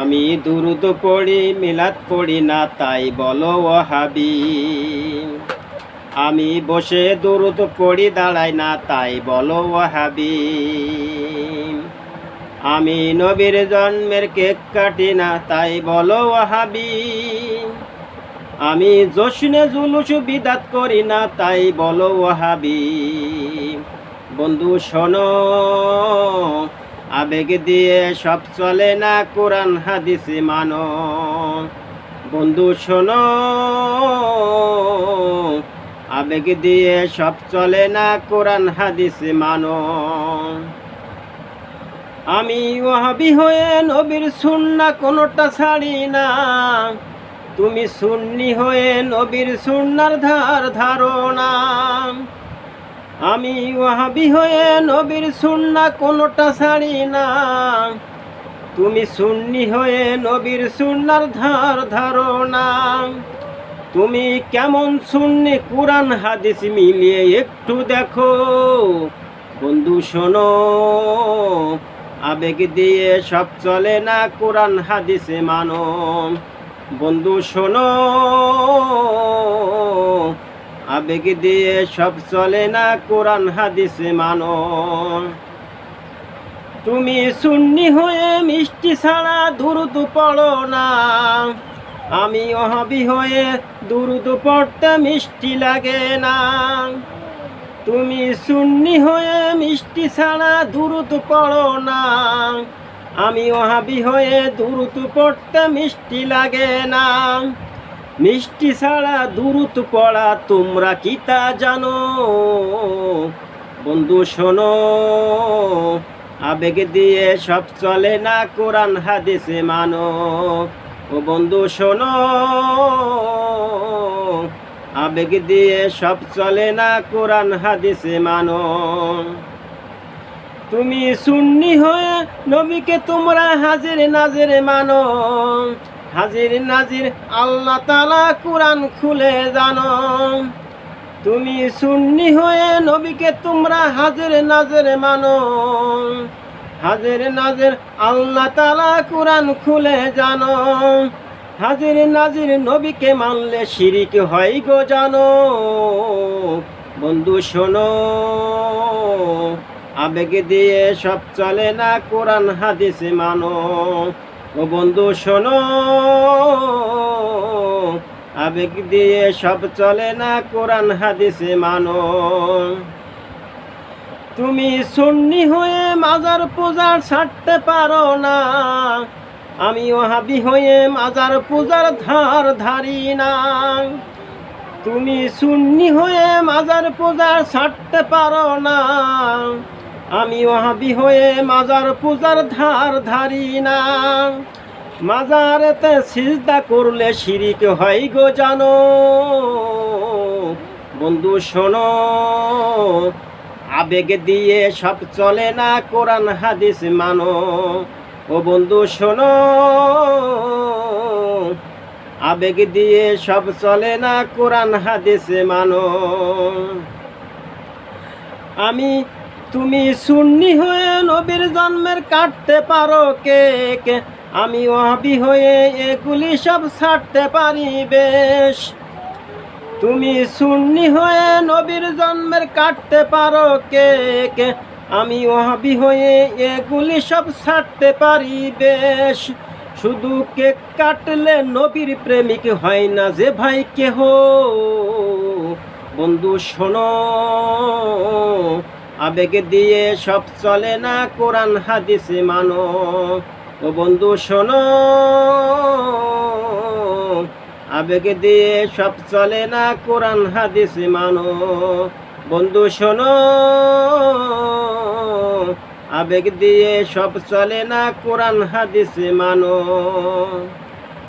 আমি দুরুদ পড়ি মিলাদ পড়ি না তাই বলো ওয়াহাবি। আমি বসে দুরুদ পড়ি দাঁড়াই না তাই বলো ওয়াহাবি। আমি নবীর জন্মের কেক কাটি না তাই বলো ওয়াহাবি। আমি জশ্নে জুলুস বিদাত করি না তাই বলো ওয়াহাবি। বন্ধু শোনো, আবেগ দিয়ে সব চলে না, কোরআন হাদিস মানো। বন্ধু শোনো, আবেগ দিয়ে সব চলে না, কোরআন হাদিস মানো। আমি ওয়াহাবি হয়ে নবীর সুন্নাহ কোনটা ছাড়ি না, তুমি সুন্নি হয়ে নবীর সুন্নার ধার ধারো না। আমি ওয়াহাবি হয়ে নবীর সুন্নাহ কোনটা ছাড়ি না, তুমি সুন্নি হয়ে নবীর সুন্নার ধার ধারো না। তুমি কেমন সুন্নি কোরআন হাদিস মিলিয়ে একটু দেখো। বন্ধু শোনো, আবেগ দিয়ে সব চলে না, কোরআন হাদিস মানো। বন্ধু শোনো, আবেগ দিয়ে সব চলে না, কোরআন হাদিস মানো। তুমি সুন্নি হয়ে মিষ্টি ছাড়া দুরুদ পড়ো না, আমি ওয়াহাবি হয়ে দুরুদ পড়তে মিষ্টি লাগে না। তুমি সুন্নি হয়ে মিষ্টি ছাড়া দুরুদ পড়ো না, আমি ওয়াহাবি হয়ে দুরুদ পড়তে মিষ্টি লাগে না। মিষ্টি ছাড়া দুরুদ পড়া তোমরা কি তা জানো? বন্ধু শোনো, আবেগ দিয়ে সব চলে না, কোরআন হাদিস মানো। ও বন্ধু শোনো, আবেগ দিয়ে সব চলে না, কোরআন হাদিস মানো। তুমি সুন্নি হয়ে নবীকে তোমরা হাজির নাজির মানো। হাজির নাজির আল্লাহ তাআলা কোরআন খুলে জানো। তুমি সুন্নি হয়ে নবীকে তোমরা হাজির নাজির মানো। হাজির নাজির আল্লাহ তাআলা কোরআন খুলে জানো। হাজির নাজির নবীকে মানলে শিরিক হয় গো জানো। বন্ধু শোনো, আবেগ দিয়ে সব চলে না, কোরআন হাদিস মানো। ও বন্ধু শোনো, আবেগ দিয়ে সব চলে না, কোরআন হাদিস মানো। তুমি সুন্নি হয়ে মাজার পূজার ছাড়তে পারো না, আমি ওয়াহাবি হয়ে মাজার পূজার ধার ধারি না। তুমি সুন্নি হয়ে মাজার পূজার ছাড়তে পারো না, আমি ওয়াহাবি হয়ে মাজার পূজার ধার ধারি না। মাজারেতে সিজদা করলে শিরিক হয় গো জানো। বন্ধু শোনো, আবেগ দিয়ে সব চলে না, কোরআন হাদিস মানো। ও বন্ধু শোনো, আবেগ দিয়ে সব চলে না, কোরআন হাদিস মানো। তুমি সুন্নি হয়ে নবীর জন্মের কাটতে পারো কেক, আমি ওয়াহাবি হয়ে এগুলি সব ছাড়তে পারি বেশ। তুমি সুন্নি হয়ে নবীর জন্মের কাটতে পারো কেক, আমি ওয়াহাবি হয়ে এগুলি সব ছাড়তে পারি বেশ। শুধু কেক কাটলে নবীর প্রেমিক হয় না যে ভাই কেহ। বন্ধু শোনো, আবেগ দিয়ে সব চলে না, কোরআন হাদিস মানো। ও বন্ধু শোনো, আবেগ দিয়ে সব চলে না, কোরআন হাদিস মানো। বন্ধু শোনো, আবেগ দিয়ে সব চলে না, কোরআন হাদিস মানো।